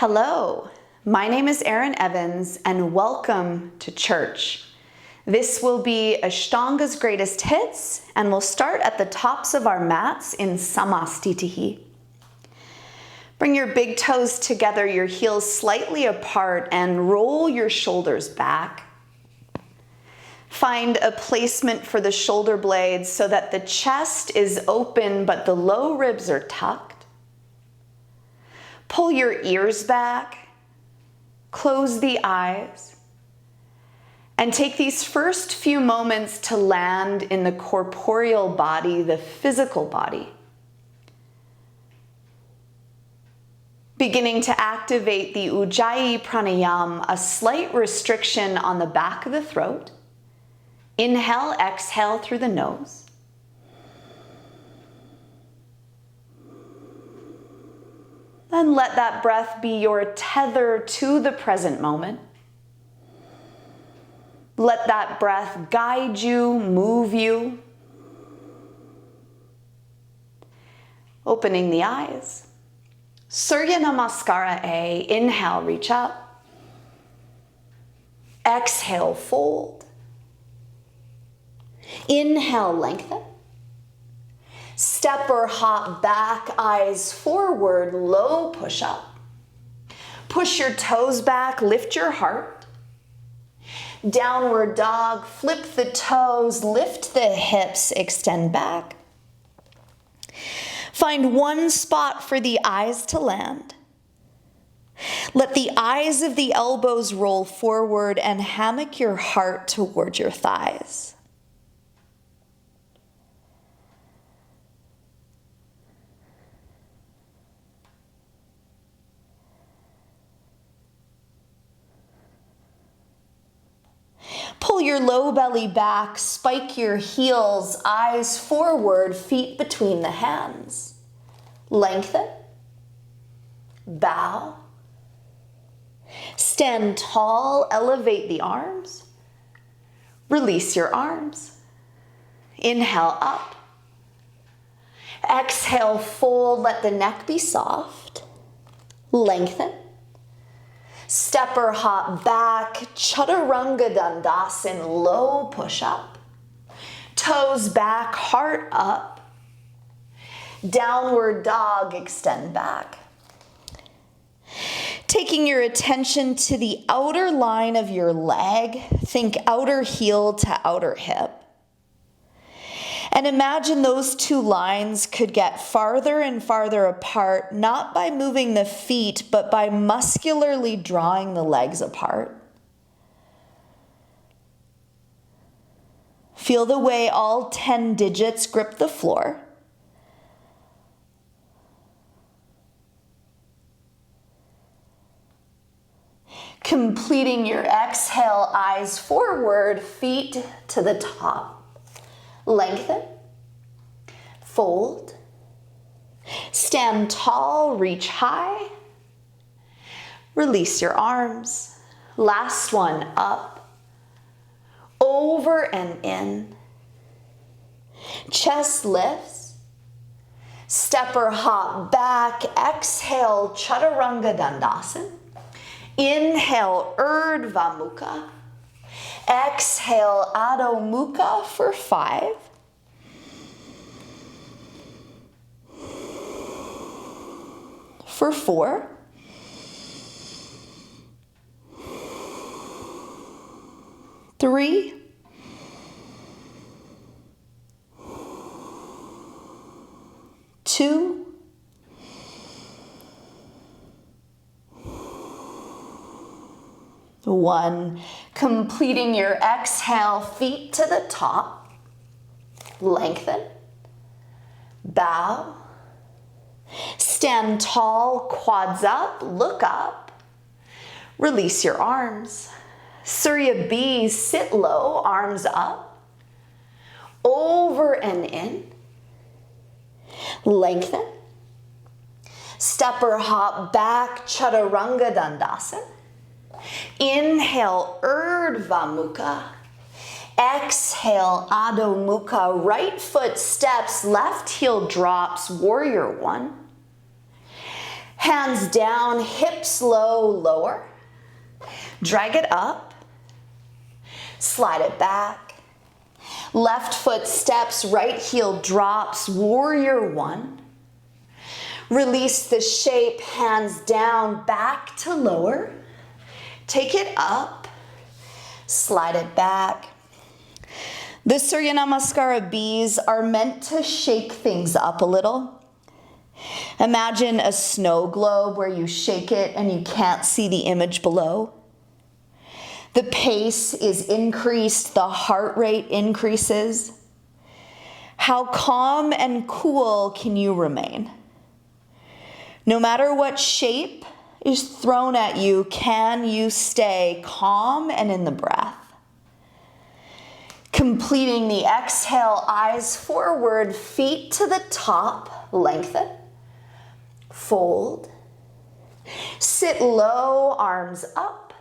Hello, my name is Erin Evans and welcome to church. This will be Ashtanga's greatest hits and we'll start at the tops of our mats in Samastitihi. Bring your big toes together, your heels slightly apart, and roll your shoulders back. Find a placement for the shoulder blades so that the chest is open but the low ribs are tucked. Pull your ears back, close the eyes, and take these first few moments to land in the corporeal body, the physical body. Beginning to activate the Ujjayi pranayama, a slight restriction on the back of the throat. Inhale, exhale through the nose. And let that breath be your tether to the present moment. Let that breath guide you, move you. Opening the eyes. Surya Namaskar A. Inhale, reach up. Exhale, fold. Inhale, lengthen. Step or hop back, eyes forward, low push up. Push your toes back, lift your heart. Downward dog, flip the toes, lift the hips, extend back. Find one spot for the eyes to land. Let the eyes of the elbows roll forward and hammock your heart toward your thighs. Pull your low belly back, spike your heels, eyes forward, feet between the hands. Lengthen, bow, stand tall, elevate the arms, release your arms. Inhale up, exhale fold, let the neck be soft, lengthen. Step or hop back, chaturanga dandasana, low push up. Toes back, heart up. Downward dog, extend back. Taking your attention to the outer line of your leg, think outer heel to outer hip. And imagine those two lines could get farther and farther apart, not by moving the feet, but by muscularly drawing the legs apart. Feel the way all 10 digits grip the floor. Completing your exhale, eyes forward, feet to the top. Lengthen, fold, stand tall, reach high, release your arms. Last one, up, over and in. Chest lifts, step or hop back, exhale, chaturanga dandasana. Inhale, urdhva mukha. Exhale, Adho Mukha for 5. For 4. 3. 2. 1. Completing your exhale, feet to the top. Lengthen. Bow. Stand tall, quads up, look up. Release your arms. Surya B, sit low, arms up. Over and in. Lengthen. Step or hop back, chaturanga dandasana. Inhale, urdhva mukha. Exhale, Adho Mukha. Right foot steps, left heel drops, warrior one. Hands down, hips low, lower. Drag it up. Slide it back. Left foot steps, right heel drops, warrior one. Release the shape, hands down, back to lower. Take it up, slide it back. The Surya Namaskar bees are meant to shake things up a little. Imagine a snow globe where you shake it and you can't see the image below. The pace is increased, the heart rate increases. How calm and cool can you remain? No matter what shape is thrown at you, can you stay calm and in the breath? Completing the exhale, eyes forward, feet to the top, lengthen, fold, sit low, arms up,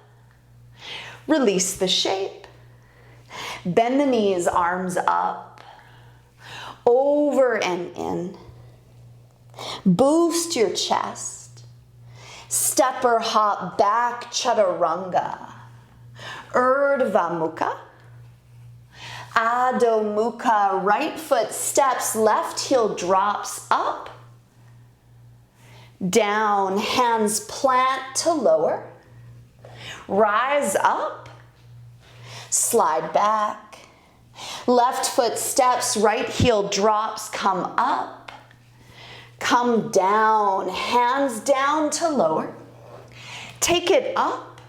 release the shape, bend the knees, arms up, over and in, boost your chest, step or hop back, chaturanga, urdhva mukha, adho mukha, right foot steps, left heel drops up, down, hands plant to lower, rise up, slide back, left foot steps, right heel drops, come up, come down, hands down to lower, take it up,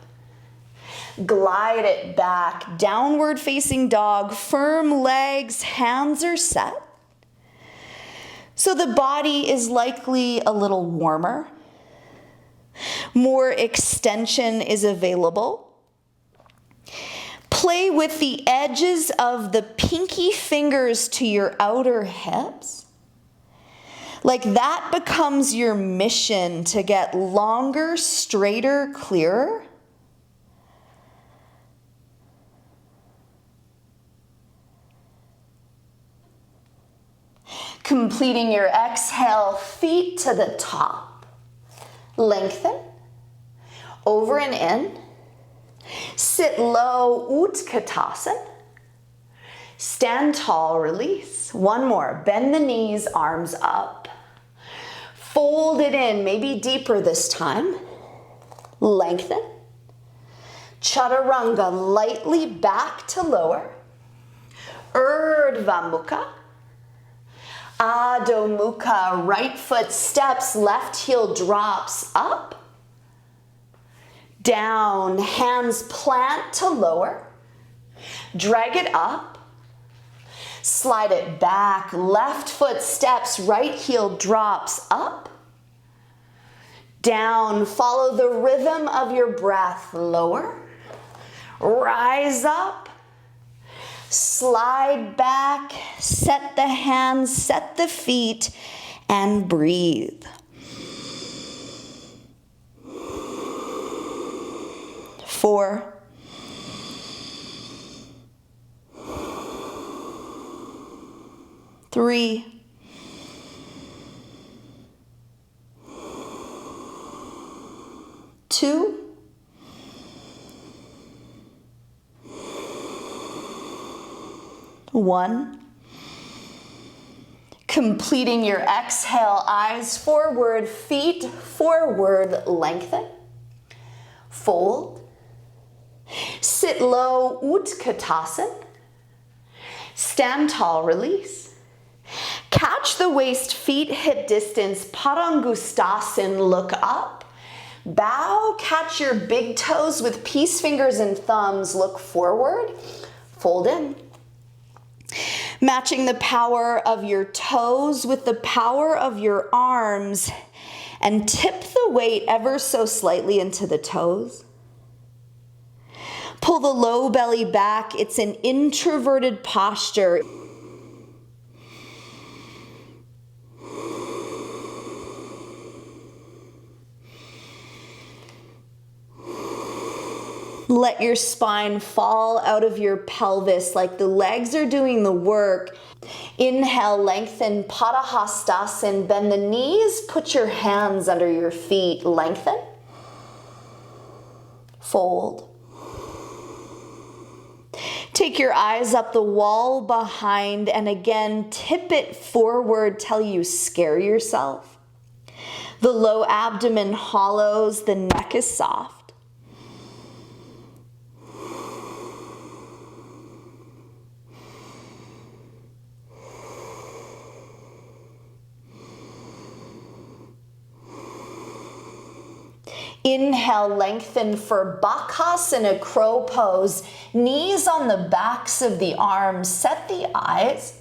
glide it back, downward facing dog, firm legs, hands are set. So the body is likely a little warmer. More extension is available. Play with the edges of the pinky fingers to your outer hips. Like that becomes your mission to get longer, straighter, clearer. Completing your exhale, feet to the top. Lengthen, over and in. Sit low, Utkatasana. Stand tall, release. One more, bend the knees, arms up. Fold it in, maybe deeper this time. Lengthen. Chaturanga, lightly back to lower. Urdhva mukha. Adho mukha, right foot steps, left heel drops up, down, hands plant to lower, drag it up, slide it back, left foot steps, right heel drops up, down, follow the rhythm of your breath, lower, rise up, slide back, set the hands, set the feet, and breathe. 4, 3, 2, 1. Completing your exhale, eyes forward, feet forward, lengthen, fold, sit low, Utkatasana, stand tall, release. Catch the waist, feet hip distance, Padangustasana, look up, bow, catch your big toes with peace fingers and thumbs, look forward, fold in. Matching the power of your toes with the power of your arms, and tip the weight ever so slightly into the toes. Pull the low belly back. It's an introverted posture. Let your spine fall out of your pelvis like the legs are doing the work. Inhale, lengthen, Padahastasana. Bend the knees, put your hands under your feet, lengthen. Fold. Take your eyes up the wall behind and again tip it forward till you scare yourself. The low abdomen hollows, the neck is soft. Inhale, lengthen for Bakasana, crow pose. Knees on the backs of the arms. Set the eyes.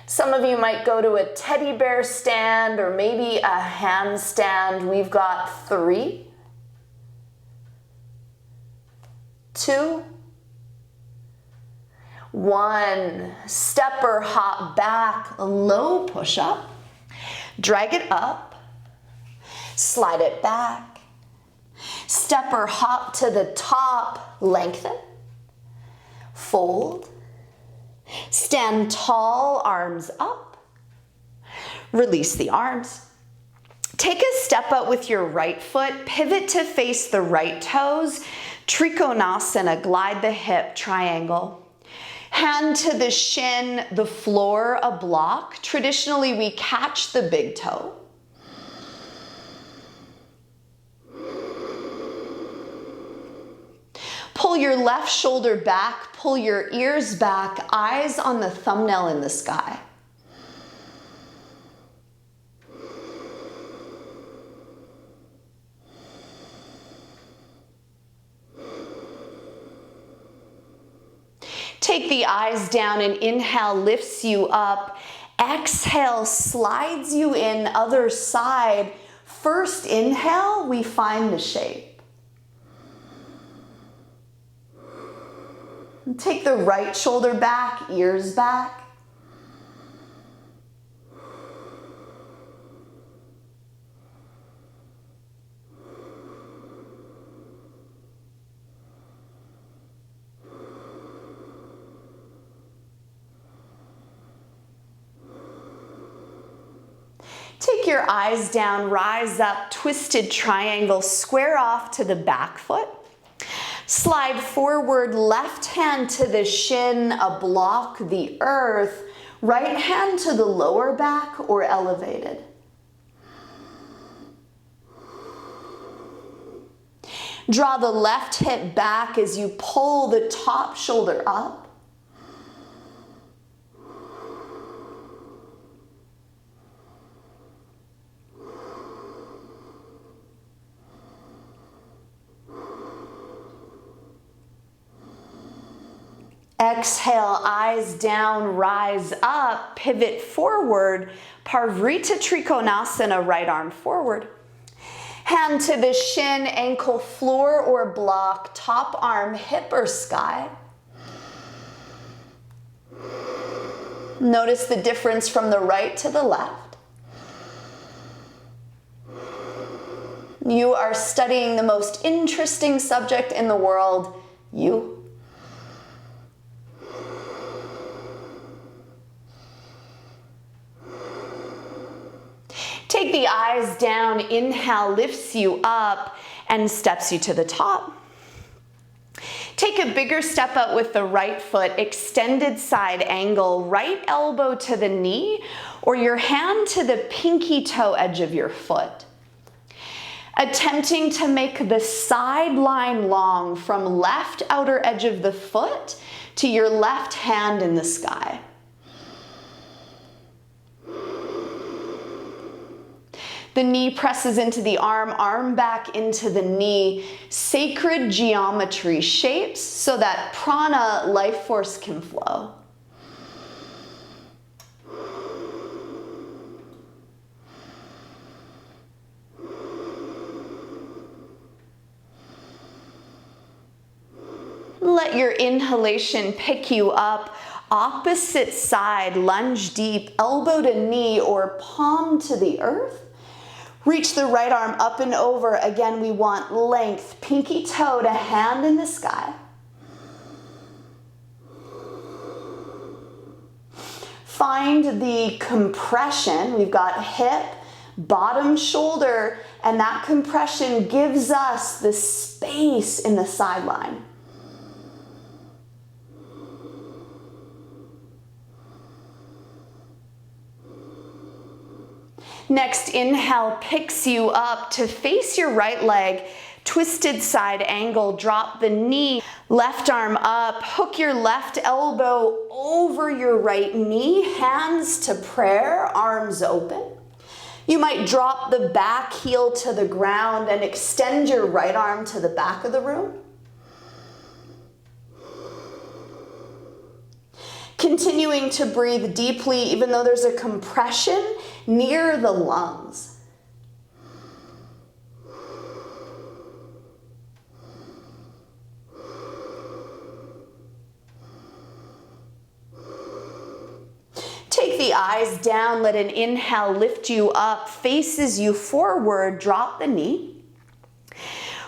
Some of you might go to a teddy bear stand or maybe a handstand. We've got 3, 2, 1. Step or hop back, low push-up. Drag it up. Slide it back. Step or hop to the top, lengthen, fold, stand tall, arms up, release the arms. Take a step up with your right foot, pivot to face the right toes, Trikonasana, glide the hip, triangle. Hand to the shin, the floor, a block. Traditionally, we catch the big toe. Pull your left shoulder back, pull your ears back, eyes on the thumbnail in the sky. Take the eyes down and inhale lifts you up. Exhale slides you in, other side. First inhale, we find the shape. Take the right shoulder back, ears back. Take your eyes down, rise up, twisted triangle, square off to the back foot. Slide forward, left hand to the shin, a block the earth, right hand to the lower back or elevated. Draw the left hip back as you pull the top shoulder up. Exhale, eyes down, rise up, pivot forward, Parvrita Trikonasana, right arm forward. Hand to the shin, ankle floor or block, top arm, hip or sky. Notice the difference from the right to the left. You are studying the most interesting subject in the world, you. Take the eyes down, inhale lifts you up and steps you to the top. Take a bigger step up with the right foot, extended side angle, right elbow to the knee or your hand to the pinky toe edge of your foot. Attempting to make the side line long from left outer edge of the foot to your left hand in the sky. The knee presses into the arm back into the knee. Sacred geometry shapes so that prana, life force, can flow. Let your inhalation pick you up. Opposite side, lunge deep, elbow to knee or palm to the earth. Reach the right arm up and over. Again, we want length, pinky toe to hand in the sky. Find the compression. We've got hip, bottom shoulder, and that compression gives us the space in the sideline. Next, inhale picks you up to face your right leg, twisted side angle, drop the knee, left arm up, hook your left elbow over your right knee, hands to prayer, arms open. You might drop the back heel to the ground and extend your right arm to the back of the room. Continuing to breathe deeply even though there's a compression near the lungs. Take the eyes down, let an inhale lift you up, faces you forward, drop the knee.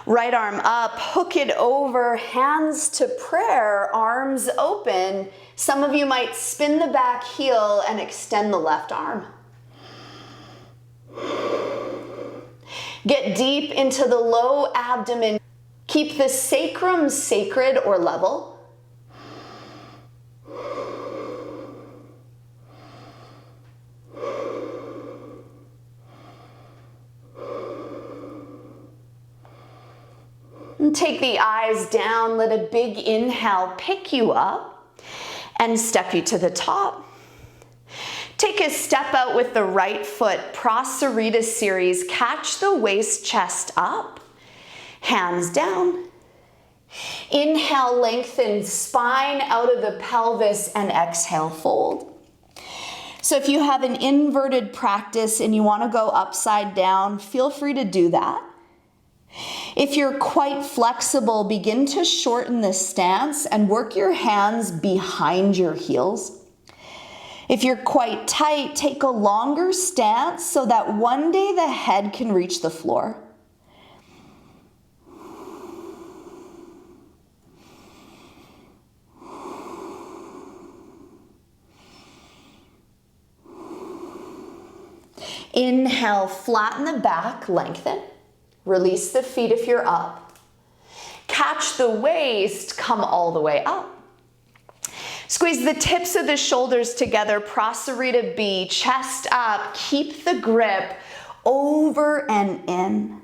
Right arm up, hook it over, hands to prayer, arms open. Some of you might spin the back heel and extend the left arm. Get deep into the low abdomen. Keep the sacrum sacred or level. And take the eyes down, let a big inhale pick you up and step you to the top. Take a step out with the right foot, Prosarita series. Catch the waist, chest up, hands down. Inhale, lengthen spine out of the pelvis and exhale, fold. So if you have an inverted practice and you want to go upside down, feel free to do that. If you're quite flexible, begin to shorten this stance and work your hands behind your heels. If you're quite tight, take a longer stance so that one day the head can reach the floor. Inhale, flatten the back, lengthen. Release the feet if you're up. Catch the waist, come all the way up. Squeeze the tips of the shoulders together, Prosarita B, chest up, keep the grip over and in.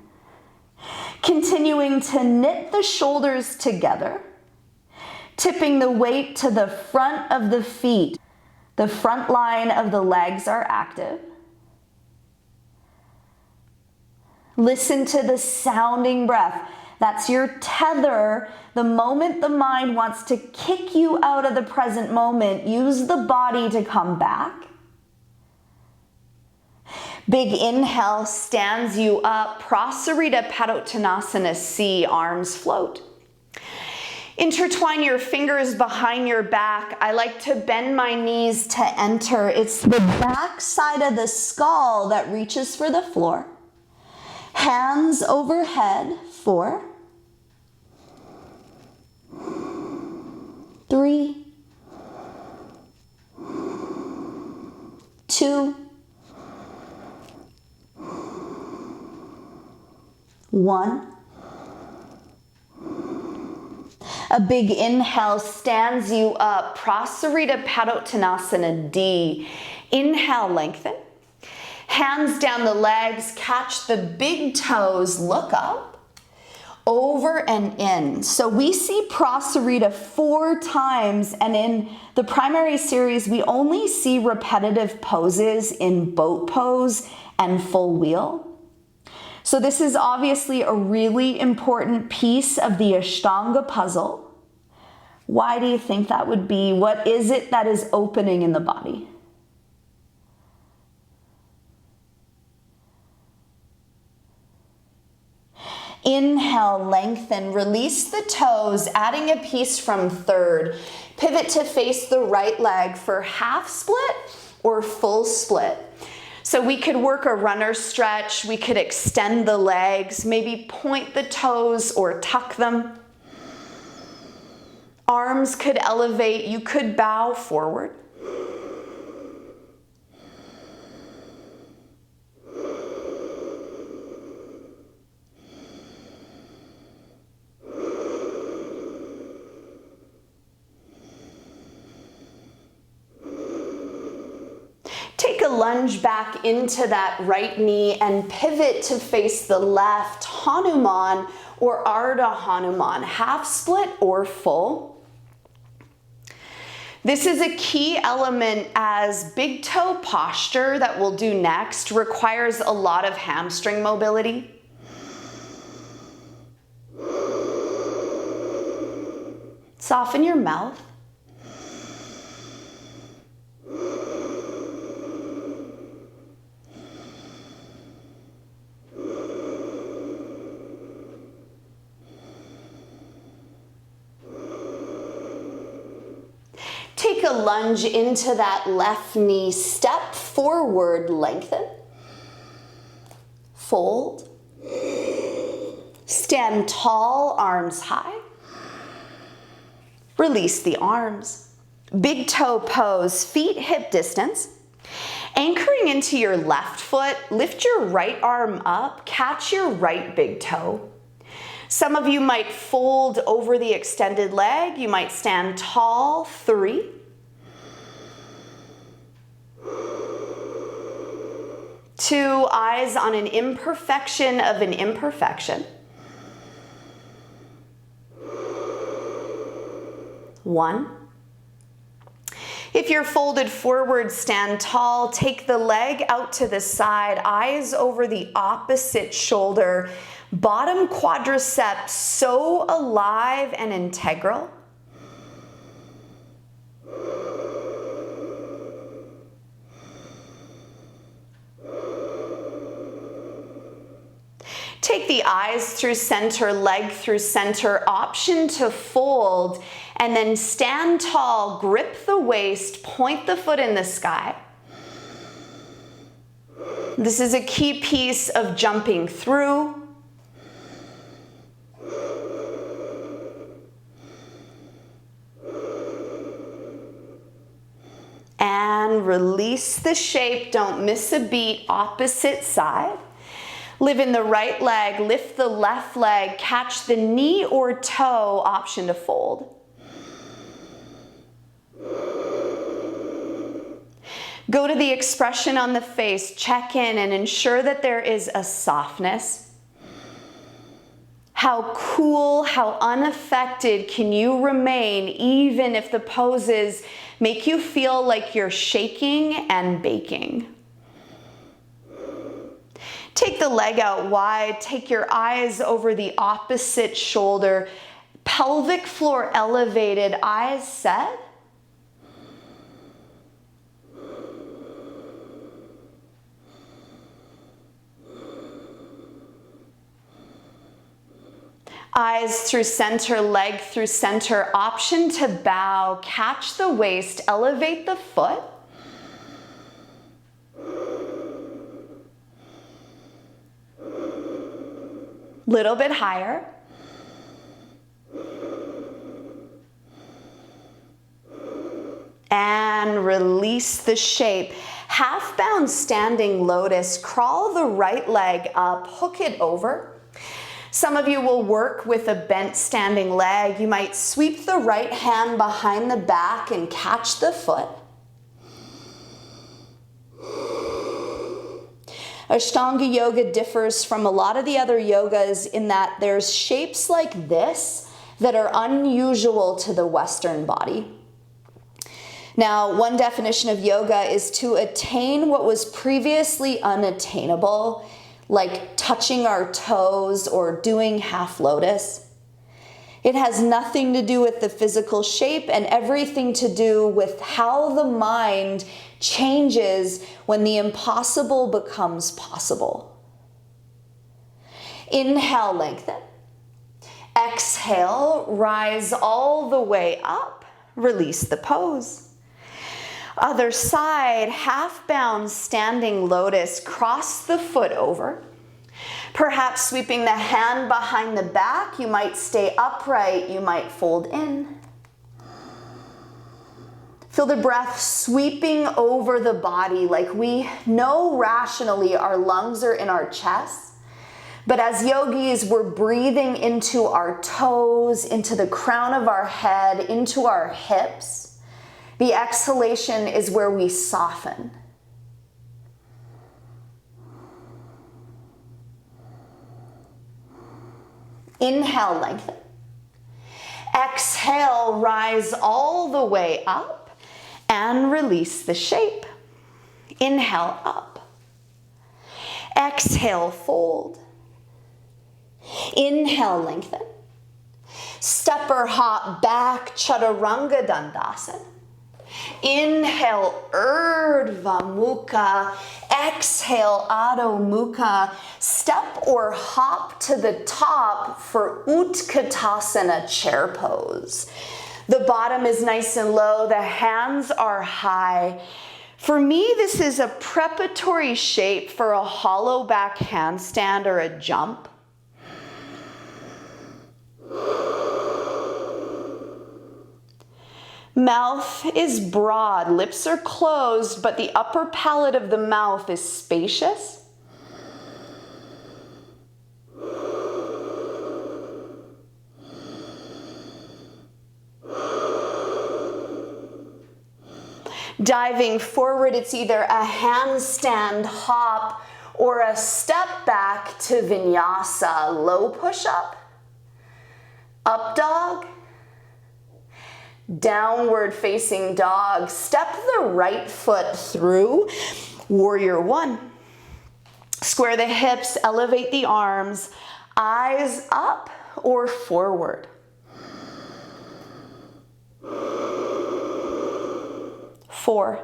Continuing to knit the shoulders together, tipping the weight to the front of the feet. The front line of the legs are active. Listen to the sounding breath. That's your tether. The moment the mind wants to kick you out of the present moment, use the body to come back. Big inhale stands you up. Prosarita Padottanasana C, arms float. Intertwine your fingers behind your back. I like to bend my knees to enter. It's the back side of the skull that reaches for the floor. Hands overhead, 4, 3, 2, 1. A big inhale stands you up. Prosarita Padottanasana D. Inhale, lengthen. Hands down the legs, catch the big toes, look up, over and in. So we see Prosarita 4 times, and in the primary series, we only see repetitive poses in boat pose and full wheel. So this is obviously a really important piece of the Ashtanga puzzle. Why do you think that would be? What is it that is opening in the body? Inhale, lengthen, release the toes, adding a piece from third. Pivot to face the right leg for half split or full split. So we could work a runner stretch, we could extend the legs, maybe point the toes or tuck them. Arms could elevate, you could bow forward. Take a lunge back into that right knee and pivot to face the left, Hanuman or Ardha Hanuman, half split or full. This is a key element as big toe posture that we'll do next requires a lot of hamstring mobility. Soften your mouth. Take a lunge into that left knee, step forward, lengthen, fold, stand tall, arms high, release the arms, big toe pose, feet hip distance, anchoring into your left foot, lift your right arm up, catch your right big toe. Some of you might fold over the extended leg. You might stand tall, 3. 2, eyes on an imperfection of an imperfection. 1. If you're folded forward, stand tall, take the leg out to the side, eyes over the opposite shoulder, bottom quadriceps so alive and integral. Take the eyes through center, leg through center, option to fold, and then stand tall, grip the waist, point the foot in the sky. This is a key piece of jumping through. And release the shape, don't miss a beat, opposite side. Live in the right leg, lift the left leg, catch the knee or toe, option to fold. Go to the expression on the face, check in and ensure that there is a softness. How cool, how unaffected can you remain even if the poses make you feel like you're shaking and baking? Take the leg out wide, take your eyes over the opposite shoulder, pelvic floor elevated, eyes set. Eyes through center, leg through center, option to bow, catch the waist, elevate the foot. Little bit higher. And release the shape. Half bound standing lotus, crawl the right leg up, hook it over. Some of you will work with a bent standing leg. You might sweep the right hand behind the back and catch the foot. Ashtanga yoga differs from a lot of the other yogas in that there's shapes like this that are unusual to the Western body. Now, one definition of yoga is to attain what was previously unattainable, like touching our toes or doing half lotus. It has nothing to do with the physical shape and everything to do with how the mind changes when the impossible becomes possible. Inhale, lengthen. Exhale, rise all the way up. Release the pose. Other side, half bound standing lotus, cross the foot over. Perhaps sweeping the hand behind the back, you might stay upright, you might fold in. Feel the breath sweeping over the body like we know rationally our lungs are in our chest. But as yogis, we're breathing into our toes, into the crown of our head, into our hips. The exhalation is where we soften. Inhale, lengthen. Exhale, rise all the way up and release the shape. Inhale, up. Exhale, fold. Inhale, lengthen. Step or hop back, Chaturanga Dandasana. Inhale, Urdhva Mukha. Exhale, Adho Mukha. Step or hop to the top for Utkatasana, chair pose. The bottom is nice and low, the hands are high. For me, this is a preparatory shape for a hollow back handstand or a jump. Mouth is broad, lips are closed, but the upper palate of the mouth is spacious. Diving forward, it's either a handstand hop or a step back to vinyasa. Low push-up, up dog, downward facing dog. Step the right foot through, warrior one. Square the hips, elevate the arms, eyes up or forward. Four.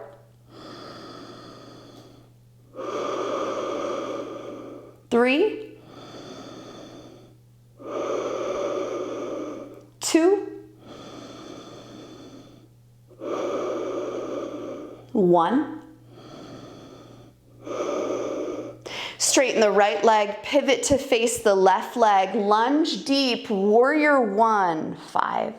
Three. Two. One. Straighten the right leg, pivot to face the left leg, lunge deep, warrior one. 5.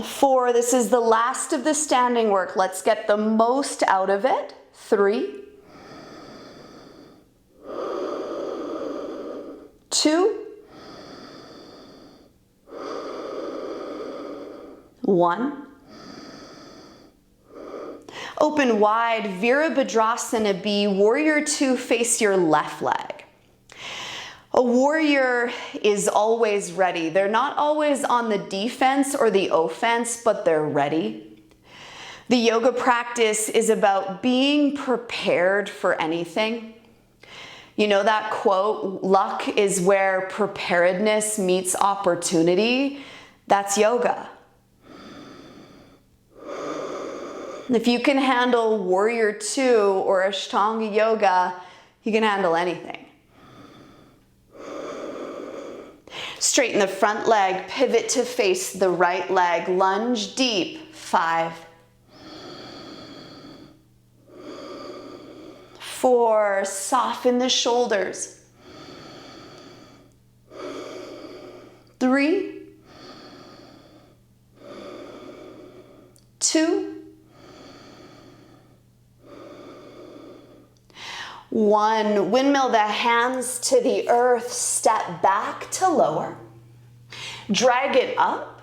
4, this is the last of the standing work. Let's get the most out of it. 3. 2. 1. Open wide, Virabhadrasana B, warrior two, face your left leg. A warrior is always ready. They're not always on the defense or the offense, but they're ready. The yoga practice is about being prepared for anything. You know that quote, luck is where preparedness meets opportunity? That's yoga. If you can handle warrior two or Ashtanga yoga, you can handle anything. Straighten the front leg, pivot to face the right leg, lunge deep. 5. 4, soften the shoulders. 3. 2. 1, windmill the hands to the earth, step back to lower, drag it up,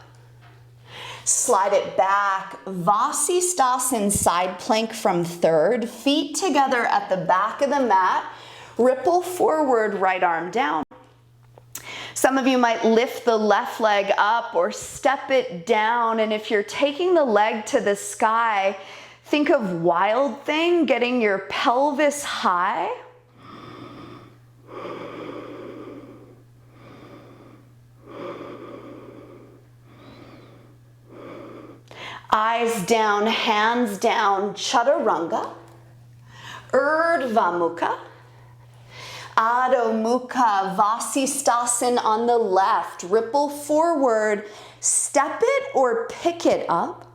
slide it back, Vasisthasana side plank from third, feet together at the back of the mat, ripple forward, right arm down. Some of you might lift the left leg up or step it down, and if you're taking the leg to the sky, think of Wild Thing, getting your pelvis high. Eyes down, hands down, Chaturanga. Urdhva Mukha. Adho Mukha, Vasisthasana on the left. Ripple forward, step it or pick it up.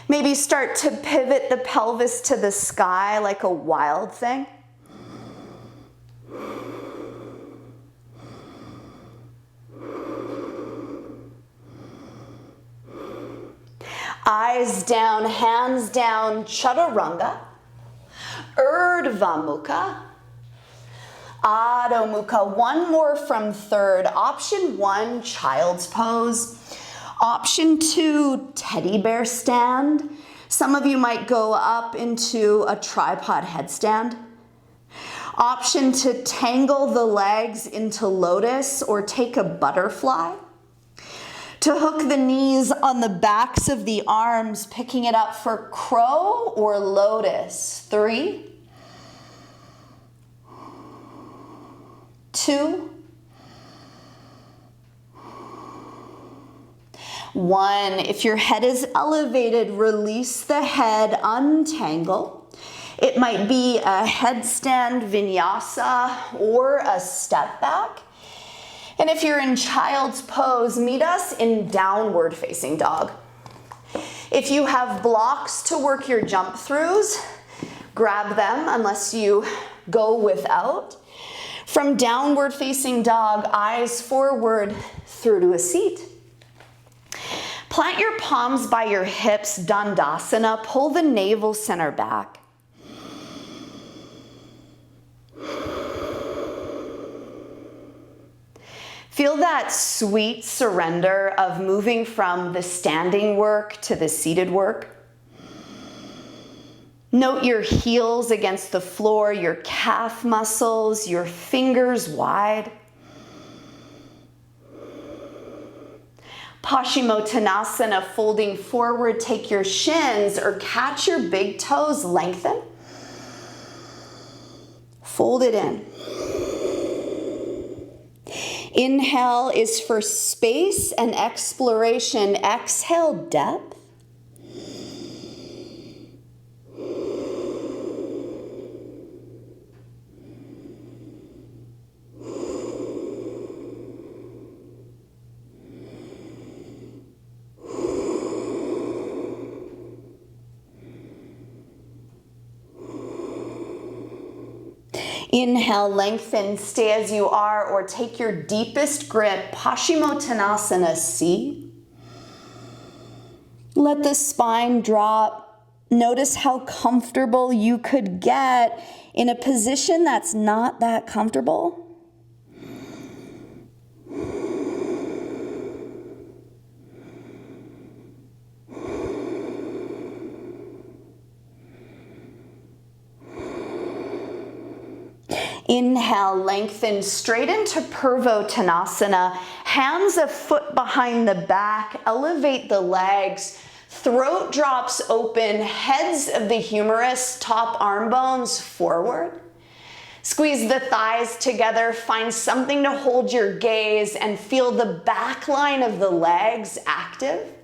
Maybe start to pivot the pelvis to the sky like a Wild Thing. Eyes down, hands down, Chaturanga. Urdhva Mukha. Adho Mukha. One more from third. Option 1, child's pose. Option 2, teddy bear stand. Some of you might go up into a tripod headstand. Option to tangle the legs into lotus or take a butterfly. To hook the knees on the backs of the arms, picking it up for crow or lotus. 3, 2, 1. If your head is elevated, release the head, untangle. It might be a headstand vinyasa or a step back. And if you're in child's pose, meet us in downward facing dog. If you have blocks to work your jump throughs, grab them unless you go without. From downward facing dog, eyes forward through to a seat. Plant your palms by your hips, Dandasana. Pull the navel center back. Feel that sweet surrender of moving from the standing work to the seated work. Note your heels against the floor, your calf muscles, your fingers wide. Paschimottanasana, folding forward, take your shins or catch your big toes, lengthen. Fold it in. Inhale is for space and exploration. Exhale, depth. Inhale, lengthen, stay as you are, or take your deepest grip, Paschimottanasana C. Let the spine drop. Notice how comfortable you could get in a position that's not that comfortable. Inhale, lengthen straight into Purvottanasana. Hands a foot behind the back, elevate the legs. Throat drops open, heads of the humerus, top arm bones forward. Squeeze the thighs together, find something to hold your gaze and feel the back line of the legs active.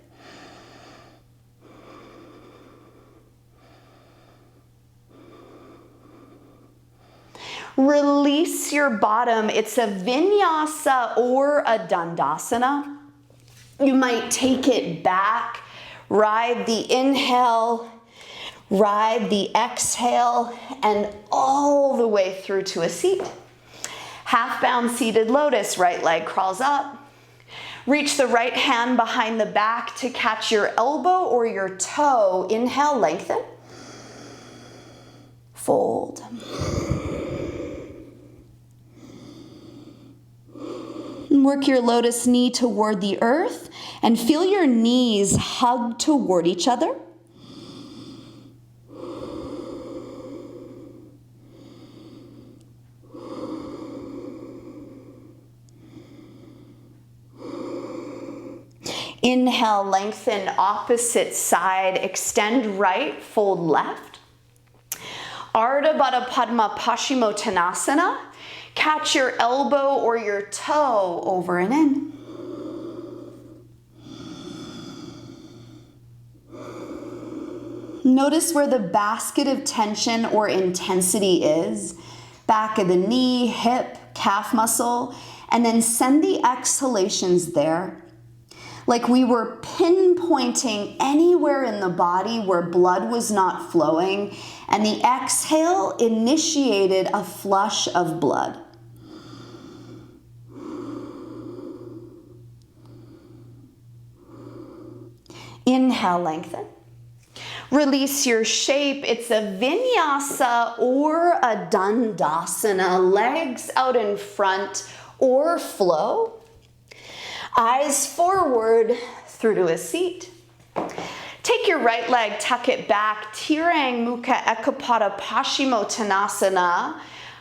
Release your bottom. It's a vinyasa or a dandasana. You might take it back, ride the inhale, ride the exhale, and all the way through to a seat. Half bound seated lotus, right leg crawls up. Reach the right hand behind the back to catch your elbow or your toe. Inhale, lengthen. Fold. Work your lotus knee toward the earth and feel your knees hug toward each other. Inhale, lengthen opposite side, extend right, fold left. Ardha Baddha Padma Paschimottanasana. Catch your elbow or your toe over and in. Notice where the basket of tension or intensity is. Back of the knee, hip, calf muscle, and then send the exhalations there. Like we were pinpointing anywhere in the body where blood was not flowing, and the exhale initiated a flush of blood. Inhale, lengthen. Release your shape. It's a vinyasa or a dandasana. Legs out in front or flow. Eyes forward through to a seat. Take your right leg, tuck it back. Tirang Mukha Ekapada Paschimottanasana.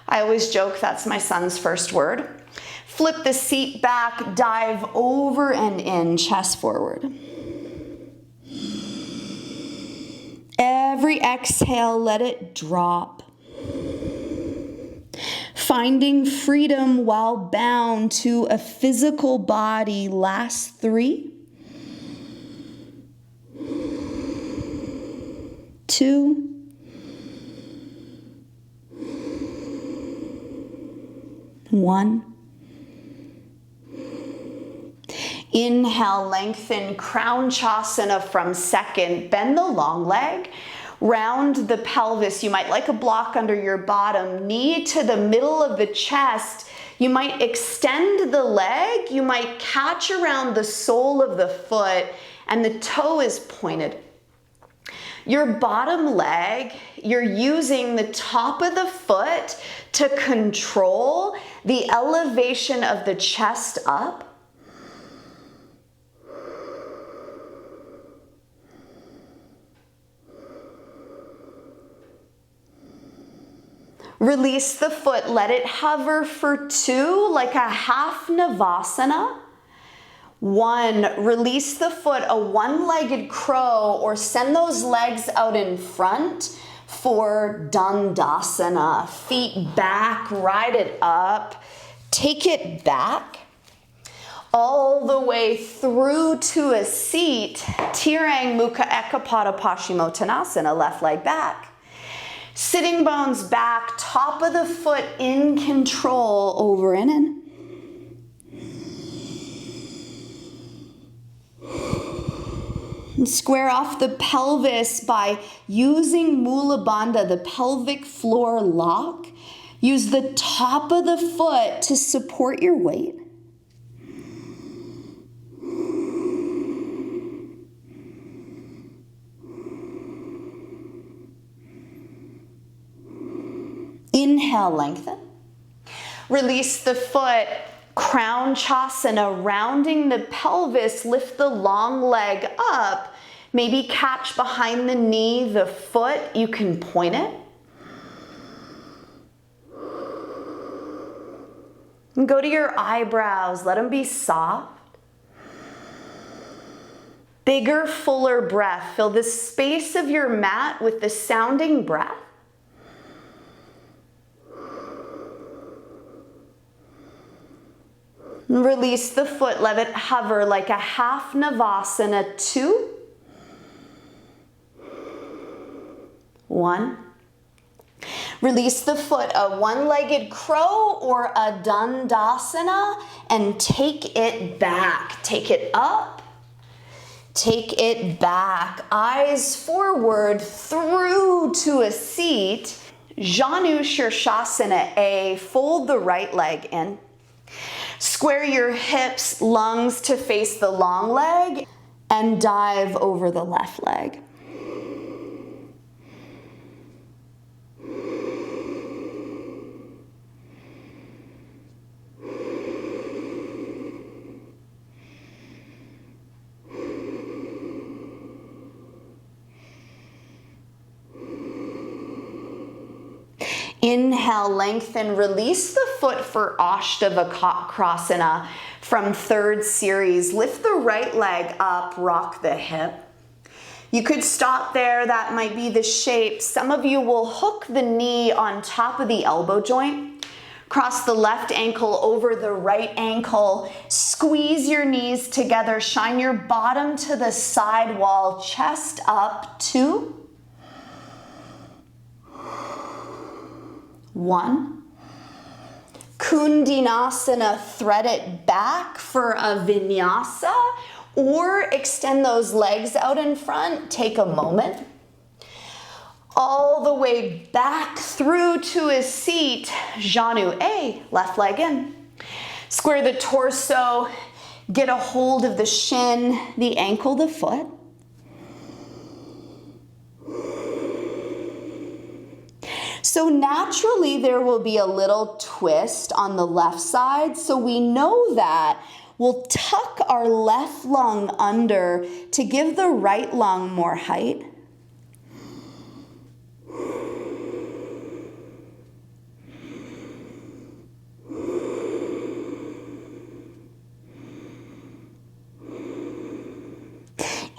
I always joke that's my son's first word. Flip the seat back, dive over and in, chest forward. Every exhale, let it drop. Finding freedom while bound to a physical body. Last 3, 2, 1. Inhale, lengthen Crownchasana from second. Bend the long leg. Round the pelvis. You might like a block under your bottom. Knee to the middle of the chest. You might extend the leg. You might catch around the sole of the foot and the toe is pointed. Your bottom leg, you're using the top of the foot to control the elevation of the chest up. Release the foot, let it hover for 2, like a half Navasana. 1, release the foot, a one-legged crow, or send those legs out in front for Dandasana. Feet back, ride it up, take it back. All the way through to a seat, Tirang Mukha Ekapada Paschimottanasana, left leg back. Sitting bones back, top of the foot in control, over and in. And square off the pelvis by using Mula Bandha, the pelvic floor lock. Use the top of the foot to support your weight. Inhale, lengthen. Release the foot, Crownchasana, rounding the pelvis, lift the long leg up. Maybe catch behind the knee, the foot, you can point it. And go to your eyebrows, let them be soft. Bigger, fuller breath. Fill the space of your mat with the sounding breath. Release the foot, let it hover like a half Navasana. 2, 1. Release the foot, a one-legged crow or a Dandasana, and take it back. Take it up, take it back. Eyes forward through to a seat. Janu Shirshasana A, fold the right leg in. Square your hips, lungs to face the long leg, and dive over the left leg. Inhale, lengthen, release the foot for Ashtavakrasana from third series. Lift the right leg up, rock the hip. You could stop there, that might be the shape. Some of you will hook the knee on top of the elbow joint. Cross the left ankle over the right ankle. Squeeze your knees together, shine your bottom to the side wall, chest up. 2, 1. Kundinasana, thread it back for a vinyasa or extend those legs out in front. Take a moment. All the way back through to a seat. Janu A, left leg in. Square the torso, get a hold of the shin, the ankle, the foot. So naturally there will be a little twist on the left side. So we know that we'll tuck our left lung under to give the right lung more height.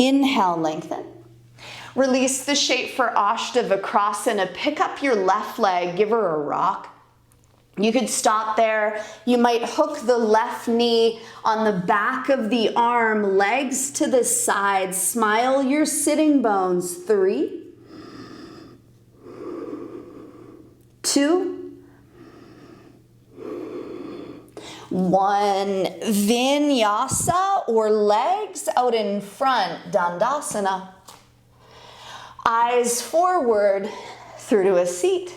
Inhale, lengthen. Release the shape for Ashtavakrasana. Pick up your left leg, give her a rock. You could stop there. You might hook the left knee on the back of the arm, legs to the side. Smile your sitting bones. 3, 2, 1. Vinyasa, or legs out in front, Dandasana. Eyes forward through to a seat.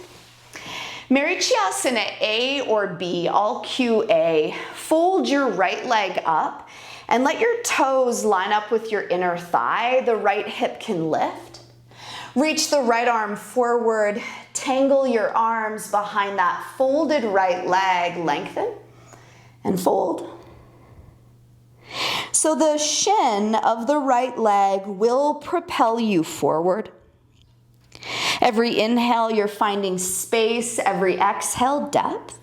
Marichyasana A or B, I'll cue A. Fold your right leg up and let your toes line up with your inner thigh. The right hip can lift. Reach the right arm forward. Tangle your arms behind that folded right leg. Lengthen and fold. So the shin of the right leg will propel you forward. Every inhale, you're finding space. Every exhale, depth.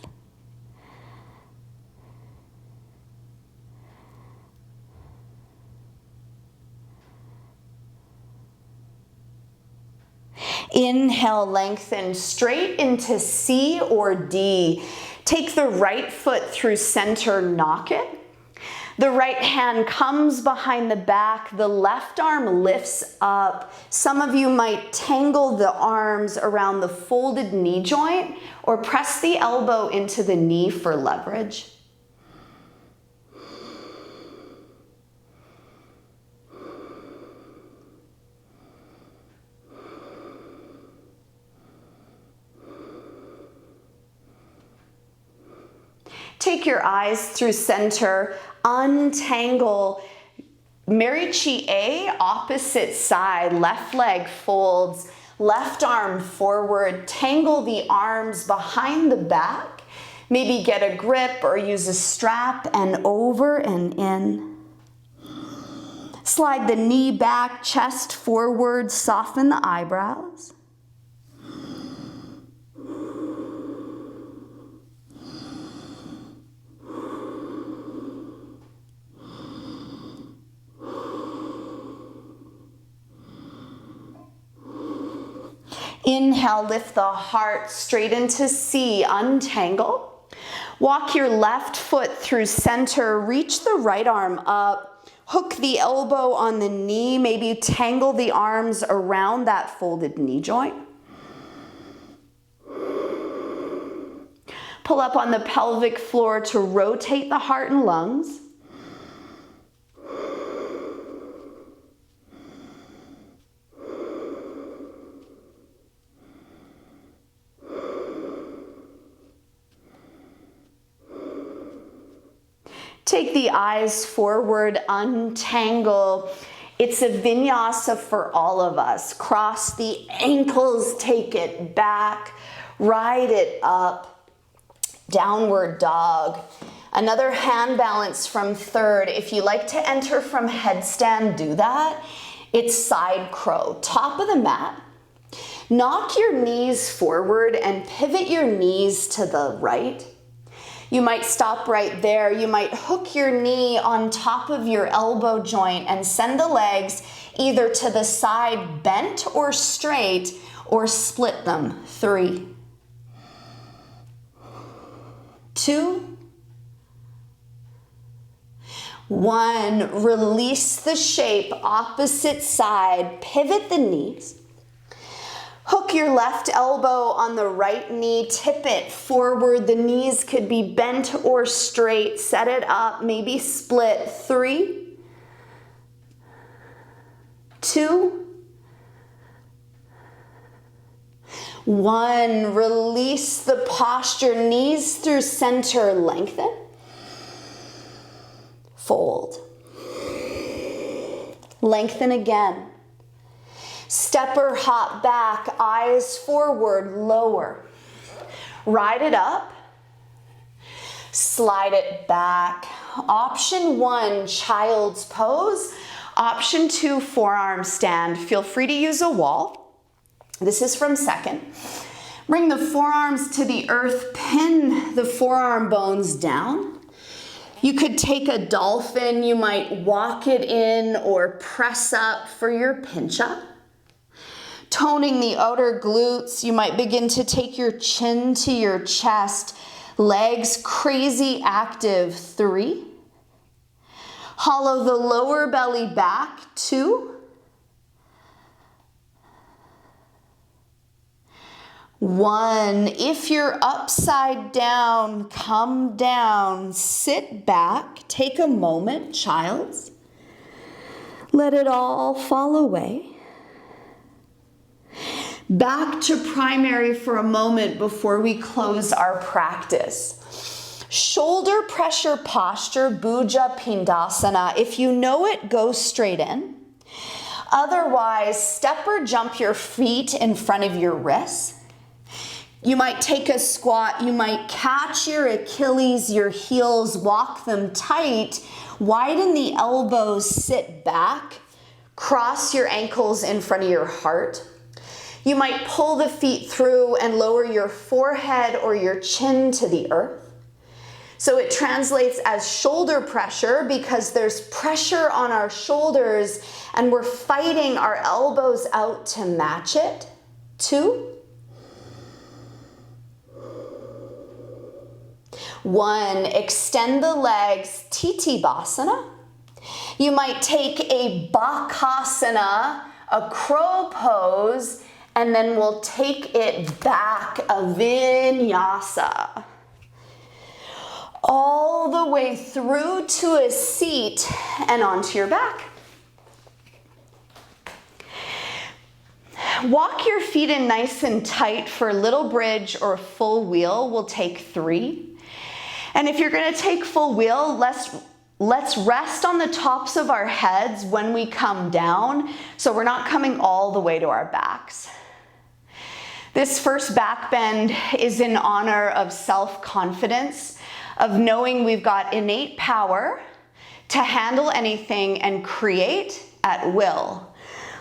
Inhale, lengthen straight into C or D. Take the right foot through center, knock it. The right hand comes behind the back, the left arm lifts up. Some of you might tangle the arms around the folded knee joint or press the elbow into the knee for leverage. Take your eyes through center, untangle. Marichi A, opposite side, left leg folds, left arm forward, tangle the arms behind the back. Maybe get a grip or use a strap and over and in. Slide the knee back, chest forward, soften the eyebrows. Inhale, lift the heart straight into C, untangle. Walk your left foot through center, reach the right arm up, hook the elbow on the knee, maybe tangle the arms around that folded knee joint. Pull up on the pelvic floor to rotate the heart and lungs. Take the eyes forward, untangle. It's a vinyasa for all of us. Cross the ankles, take it back, ride it up, downward dog. Another hand balance from third. If you like to enter from headstand, do that. It's side crow, top of the mat. Knock your knees forward and pivot your knees to the right. You might stop right there. You might hook your knee on top of your elbow joint and send the legs either to the side bent or straight, or split them. 3, 2, 1. Release the shape, opposite side, pivot the knees. Hook your left elbow on the right knee, tip it forward. The knees could be bent or straight. Set it up, maybe split. 3, 2, 1. Release the posture, knees through center, lengthen. Fold. Lengthen again. Step or hop back, eyes forward, lower. Ride it up. Slide it back. Option 1, child's pose. Option 2, forearm stand. Feel free to use a wall. This is from second. Bring the forearms to the earth, pin the forearm bones down. You could take a dolphin, you might walk it in or press up for your pinch up. Toning the outer glutes, you might begin to take your chin to your chest, legs crazy active, 3. Hollow the lower belly back, 2. 1, if you're upside down, come down, sit back, take a moment, child's. Let it all fall away. Back to primary for a moment before we close our practice. Shoulder pressure posture, Bhuja Pindasana. If you know it, go straight in. Otherwise, step or jump your feet in front of your wrists. You might take a squat, you might catch your Achilles, your heels, walk them tight, widen the elbows, sit back, cross your ankles in front of your heart. You might pull the feet through and lower your forehead or your chin to the earth. So it translates as shoulder pressure because there's pressure on our shoulders and we're fighting our elbows out to match it. 2. 1, extend the legs, Titibhasana. You might take a Bakasana, a crow pose, and then we'll take it back, a Vinyasa. All the way through to a seat and onto your back. Walk your feet in nice and tight for little bridge or full wheel. We'll take 3. And if you're going to take full wheel, let's rest on the tops of our heads when we come down, so we're not coming all the way to our backs. This first back bend is in honor of self-confidence, of knowing we've got innate power to handle anything and create at will.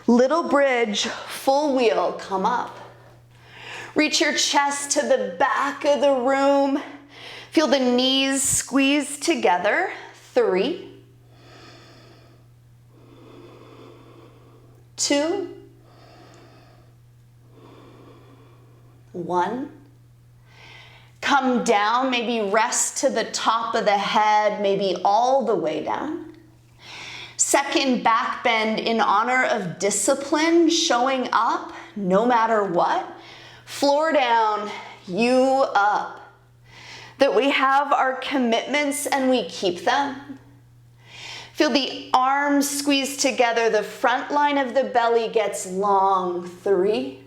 Little bridge, full wheel, come up. Reach your chest to the back of the room. Feel the knees squeeze together. 3. 2. 1. Come down, maybe rest to the top of the head, maybe all the way down. Second back bend in honor of discipline, showing up no matter what. Floor down, you up. That we have our commitments and we keep them. Feel the arms squeeze together, the front line of the belly gets long. 3.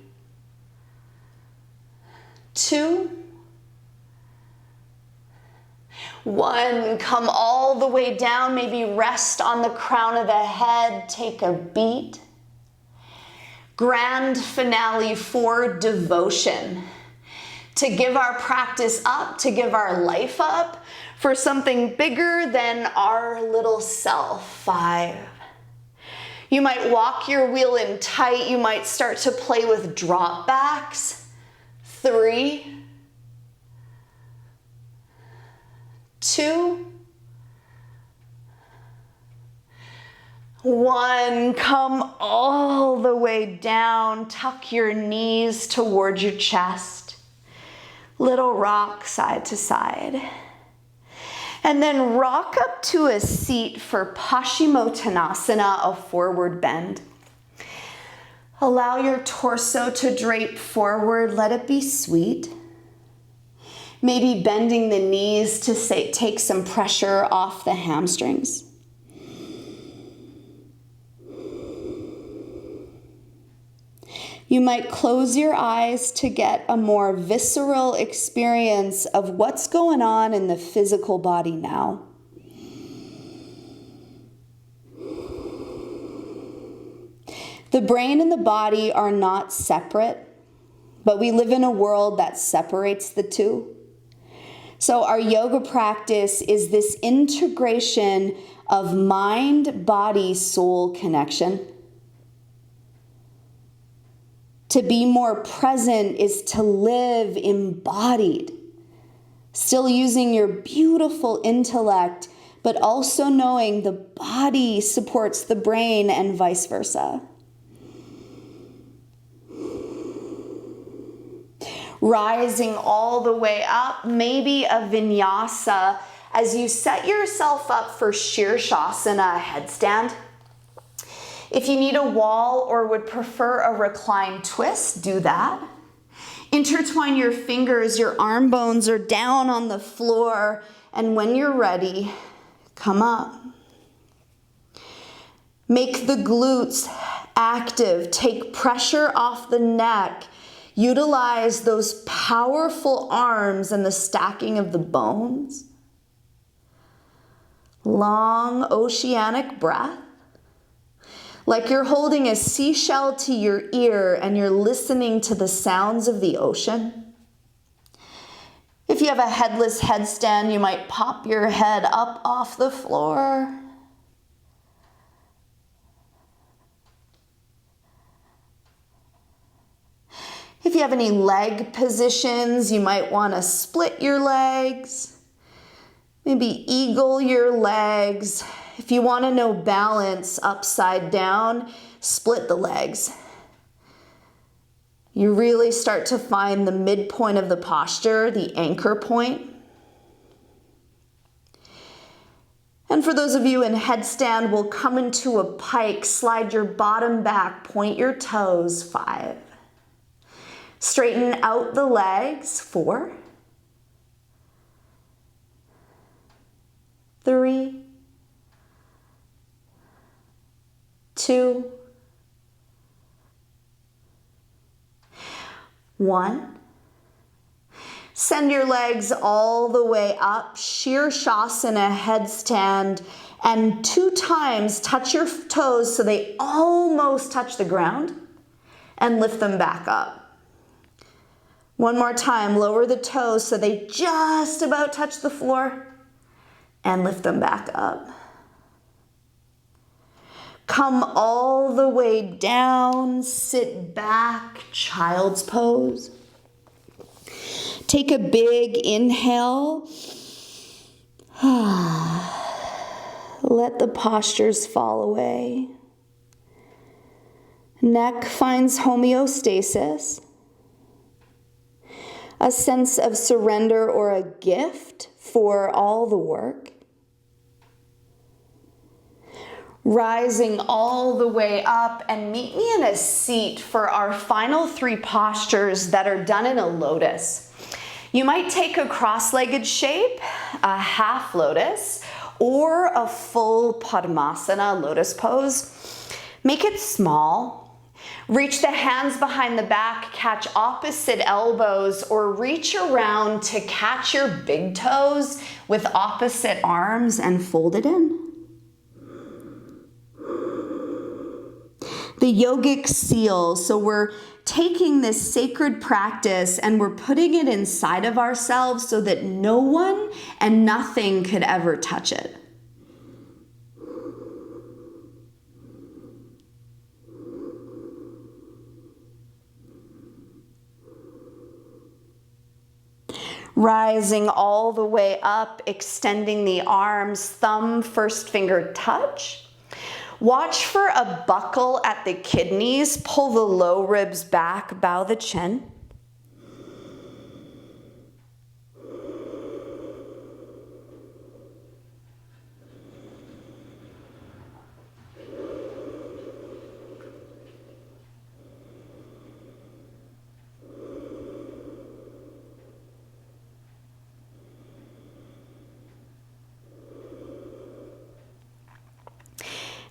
2. 1, come all the way down, maybe rest on the crown of the head, take a beat. Grand finale for devotion. To give our practice up, to give our life up for something bigger than our little self. 5. You might walk your wheel in tight. You might start to play with drop backs. 3. 2. 1, come all the way down. Tuck your knees towards your chest. Little rock side to side. And then rock up to a seat for Paschimottanasana, a forward bend. Allow your torso to drape forward, let it be sweet. Maybe bending the knees to take some pressure off the hamstrings. You might close your eyes to get a more visceral experience of what's going on in the physical body now. The brain and the body are not separate, but we live in a world that separates the two. So our yoga practice is this integration of mind, body, soul connection. To be more present is to live embodied, still using your beautiful intellect, but also knowing the body supports the brain and vice versa. Rising all the way up, maybe a vinyasa as you set yourself up for Shirshasana headstand. If you need a wall or would prefer a reclined twist, do that. Intertwine your fingers, your arm bones are down on the floor, and when you're ready, come up. Make the glutes active, take pressure off the neck. Utilize those powerful arms and the stacking of the bones. Long oceanic breath, like you're holding a seashell to your ear and you're listening to the sounds of the ocean. If you have a headless headstand, you might pop your head up off the floor. If you have any leg positions, you might want to split your legs. Maybe eagle your legs. If you want to know balance upside down, split the legs. You really start to find the midpoint of the posture, the anchor point. And for those of you in headstand, we'll come into a pike, slide your bottom back, point your toes, 5. Straighten out the legs, 4. 3, 2, 1. Send your legs all the way up, Shirshasana headstand, and 2 times touch your toes so they almost touch the ground, and lift them back up. One more time, lower the toes so they just about touch the floor, and lift them back up. Come all the way down, sit back, child's pose. Take a big inhale. Let the postures fall away. Neck finds homeostasis. A sense of surrender or a gift for all the work. Rising all the way up, and meet me in a seat for our final 3 postures that are done in a lotus. You might take a cross-legged shape, a half lotus, or a full Padmasana lotus pose. Make it small. Reach the hands behind the back, catch opposite elbows, or reach around to catch your big toes with opposite arms and fold it in. The yogic seal, so we're taking this sacred practice and we're putting it inside of ourselves so that no one and nothing could ever touch it. Rising all the way up, extending the arms, thumb, first finger touch. Watch for a buckle at the kidneys, pull the low ribs back, bow the chin.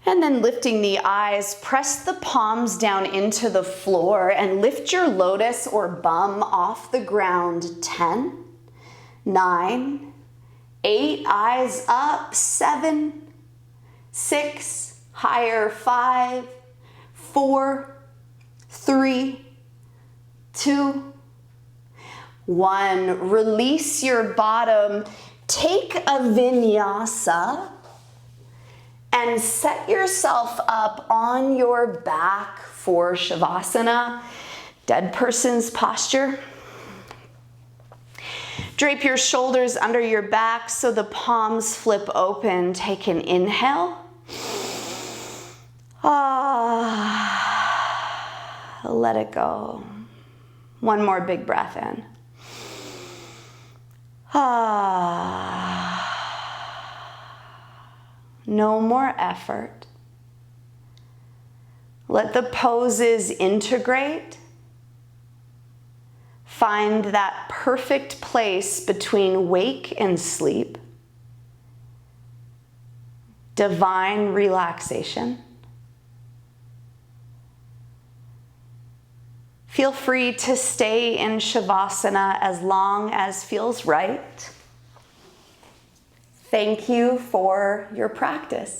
And then lifting the eyes, press the palms down into the floor and lift your lotus or bum off the ground. 10, 9, 8, eyes up, 7, 6, higher, 5, 4, 3, 2, 1. Release your bottom. Take a vinyasa and set yourself up on your back for Shavasana, dead person's posture. Drape your shoulders under your back so the palms flip open. Take an inhale. Let it go. One more big breath in. No more effort. Let the poses integrate. Find that perfect place between wake and sleep. Divine relaxation. Feel free to stay in Shavasana as long as feels right. Thank you for your practice.